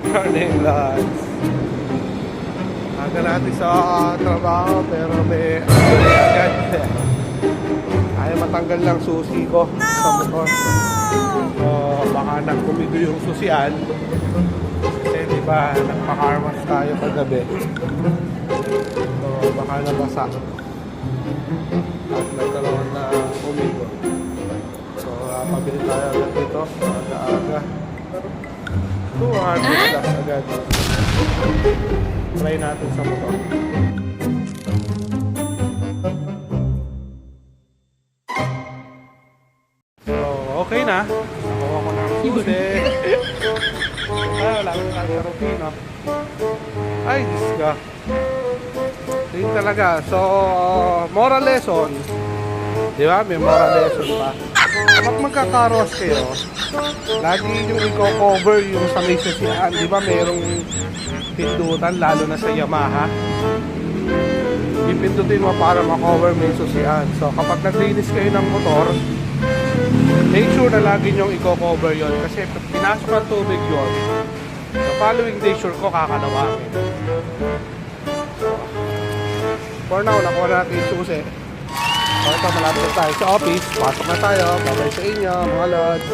Morning, lads. Aga natin sa trabaho pero may agad. Ayaw matanggal lang susi ko sa motor. So, baka nagkumido yung susian. Kasi diba, nagpa-carwash tayo kagabi. So, baka nabasa. At nagkaroon na kumido. So, pabili tayo agad dito. Aga-aga. 200 plus agad. Try natin sa motor. So, okay na. Nakuha ko ng susi. Wala ko lang sa rutino. Ay, Diyos ka. Yun talaga. So, moral lesson. Di ba? May moral lesson pa. Kapag magkakaros kayo, lagi yung i-cover yung sa may susian. Di ba merong pindutan, lalo na sa Yamaha? Ipindutin mo para makover mo yung susian. So, kapag naglinis kayo ng motor, make sure na lagi nyong i-cover yon. Kasi pinasok ng tubig yon, the following day sure ko kakalawangin. So, for now, nakuha natin yung susi. So, ito, malapit tayo sa office. Pasok na tayo. Bye-bye sa inyo, mga lods.